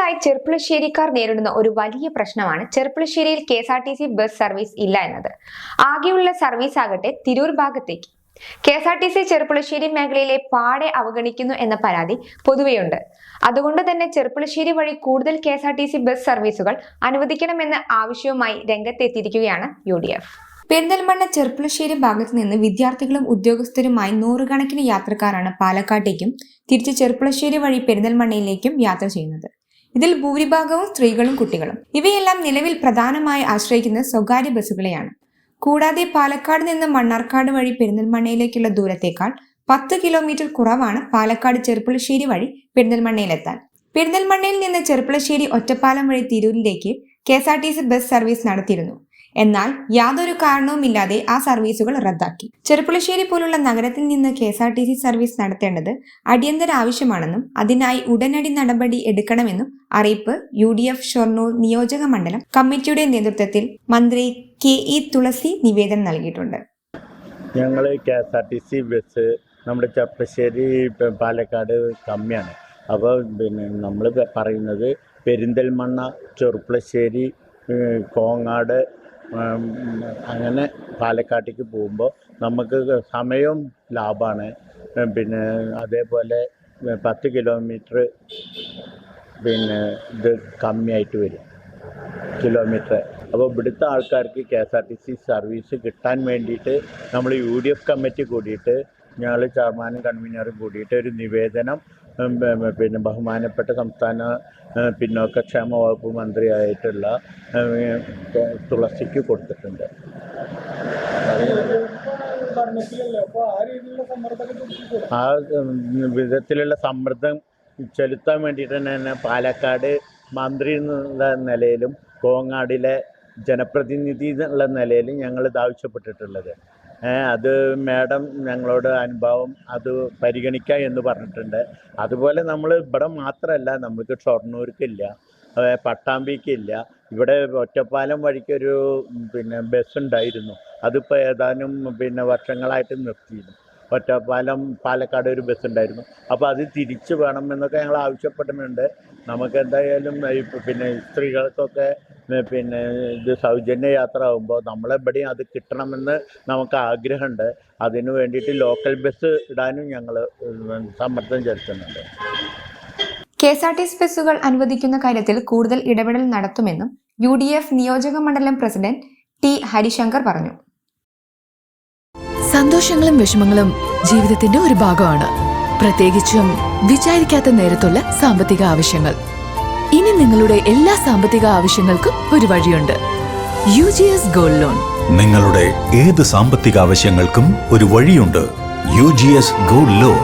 നാളുകളായി ചെർപ്പുളശ്ശേരിക്കാർ നേരിടുന്ന ഒരു വലിയ പ്രശ്നമാണ് ചെർപ്പുളശ്ശേരിയിൽ KSRTC ബസ് സർവീസ് ഇല്ല എന്നത്. ആകെയുള്ള സർവീസ് ആകട്ടെ തിരൂർ ഭാഗത്തേക്ക്. KSRTC ചെർപ്പുളശ്ശേരി മേഖലയിലെ പാടെ അവഗണിക്കുന്നു എന്ന പരാതി പൊതുവെയുണ്ട്. അതുകൊണ്ട് തന്നെ ചെർപ്പുളശ്ശേരി വഴി കൂടുതൽ KSRTC ബസ് സർവീസുകൾ അനുവദിക്കണമെന്ന ആവശ്യവുമായി രംഗത്തെത്തിയിരിക്കുകയാണ് UDF. പെരിന്തൽമണ്ണ ചെർപ്പുളശ്ശേരി ഭാഗത്ത് നിന്ന് വിദ്യാർത്ഥികളും ഉദ്യോഗസ്ഥരുമായി നൂറുകണക്കിന് യാത്രക്കാരാണ് പാലക്കാട്ടേക്കും തിരിച്ച് ചെർപ്പുളശ്ശേരി വഴി പെരിന്തൽമണ്ണയിലേക്കും യാത്ര ചെയ്യുന്നത്. ഇതിൽ ഭൂരിഭാഗവും സ്ത്രീകളും കുട്ടികളും. ഇവയെല്ലാം നിലവിൽ പ്രധാനമായി ആശ്രയിക്കുന്ന സ്വകാര്യ ബസ്സുകളെയാണ്. കൂടാതെ പാലക്കാട് നിന്ന് മണ്ണാർക്കാട് വഴി പെരിന്തൽമണ്ണയിലേക്കുള്ള ദൂരത്തേക്കാൾ 10 കിലോമീറ്റർ കുറവാണ് പാലക്കാട് ചെർപ്പുളശ്ശേരി വഴി പെരിന്തൽമണ്ണയിലെത്താൻ. പെരിന്തൽമണ്ണയിൽ നിന്ന് ചെർപ്പുളശ്ശേരി ഒറ്റപ്പാലം വഴി തിരൂരിലേക്ക് KSRTC ബസ് സർവീസ് നടത്തിയിരുന്നു. എന്നാൽ യാതൊരു കാരണവുമില്ലാതെ ആ സർവീസുകൾ റദ്ദാക്കി. ചെർപ്പുളശ്ശേരി പോലുള്ള നഗരത്തിൽ നിന്ന് KSRTC സർവീസ് നടത്തേണ്ടത് അടിയന്തര ആവശ്യമാണെന്നും അതിനായി ഉടനടി നടപടി എടുക്കണമെന്നും അറിയിപ്പ് UDF ഷൊർണൂർ നിയോജക മണ്ഡലം കമ്മിറ്റിയുടെ നേതൃത്വത്തിൽ മന്ത്രി KE തുളസി നിവേദനം നൽകിയിട്ടുണ്ട്. ഞങ്ങൾ KSRTC ബസ് നമ്മുടെ ചെർപ്പുളശ്ശേരി പാലക്കാട് കമ്മിയാണ്. അപ്പോൾ നമ്മൾ പറയുന്നത് പെരിന്തൽമണ്ണ, ചെർപ്പുളശ്ശേരി, കോങ്ങാട് അങ്ങനെ പാലക്കാട്ടേക്ക് പോകുമ്പോൾ നമുക്ക് സമയവും ലാഭമാണ്. അതേപോലെ 10 കിലോമീറ്റർ ഇത് കമ്മിയായിട്ട് വരും കിലോമീറ്റർ. അപ്പോൾ ഇവിടുത്തെ ആൾക്കാർക്ക് KSRTC സർവീസ് കിട്ടാൻ വേണ്ടിയിട്ട് നമ്മൾ UDF കമ്മിറ്റി കൂടിയിട്ട് ഞങ്ങൾ ചെയർമാനും കൺവീനറും കൂടിയിട്ട് ഒരു നിവേദനം ബഹുമാനപ്പെട്ട സംസ്ഥാന പിന്നോക്കക്ഷേമ വകുപ്പ് മന്ത്രിയായിട്ടുള്ള തുളസിക്ക് കൊടുത്തിട്ടുണ്ട്. ആ വിധത്തിലുള്ള സമ്മർദ്ദം ചെലുത്താൻ വേണ്ടിയിട്ട് തന്നെ പാലക്കാട് മന്ത്രി എന്നുള്ള നിലയിലും കോങ്ങാടിലെ ജനപ്രതിനിധി എന്നുള്ള നിലയിലും ഞങ്ങൾ ഇത് ആവശ്യപ്പെട്ടിട്ടുള്ളത്. അത് മാഡം ഞങ്ങളോട് അനുഭവം അത് പരിഗണിക്കുക എന്ന് പറഞ്ഞിട്ടുണ്ട്. അതുപോലെ നമ്മൾ ഇവിടെ മാത്രമല്ല, നമുക്ക് ഷൊർണൂർക്കില്ല, പട്ടാമ്പിക്കില്ല. ഇവിടെ ഒറ്റപ്പാലം വഴിക്കൊരു ബസ് ഉണ്ടായിരുന്നു. അതിപ്പോൾ ഏതാനും വർഷങ്ങളായിട്ട് നിർത്തിയിരുന്നു. ഒറ്റപ്പാലം പാലക്കാട് ഒരു ബസ് ഉണ്ടായിരുന്നു. അപ്പോൾ അത് തിരിച്ചു വേണമെന്നൊക്കെ ഞങ്ങൾ ആവശ്യപ്പെടുന്നുണ്ട്. നമുക്ക് എന്തായാലും സ്ത്രീകൾക്കൊക്കെ ഇത് സൗജന്യ യാത്ര ആകുമ്പോൾ നമ്മളെവിടെയും അത് കിട്ടണമെന്ന് നമുക്ക് ആഗ്രഹമുണ്ട്. അതിനു വേണ്ടിയിട്ട് ലോക്കൽ ബസ് ഇടാനും ഞങ്ങൾ സമ്മർദ്ദം ചെലുത്തുന്നുണ്ട്. KSRTC ബസ്സുകൾ അനുവദിക്കുന്ന കാര്യത്തിൽ കൂടുതൽ ഇടപെടൽ നടത്തുമെന്നും UDF നിയോജക മണ്ഡലം പ്രസിഡന്റ് T ഹരിശങ്കർ പറഞ്ഞു. സന്തോഷങ്ങളും വിഷമങ്ങളും ജീവിതത്തിന്റെ ഒരു ഭാഗമാണ്. പ്രത്യേകിച്ചും വിചാരിക്കാത്ത നേരത്തുള്ള സാമ്പത്തിക ആവശ്യങ്ങൾ. ഇനി നിങ്ങളുടെ എല്ലാ സാമ്പത്തിക ആവശ്യങ്ങൾക്കും ഒരു വഴിയുണ്ട്. UGS gold loan. നിങ്ങളുടെ ഏത് സാമ്പത്തിക ആവശ്യങ്ങൾക്കും ഒരു വഴിയുണ്ട്. UGS gold loan.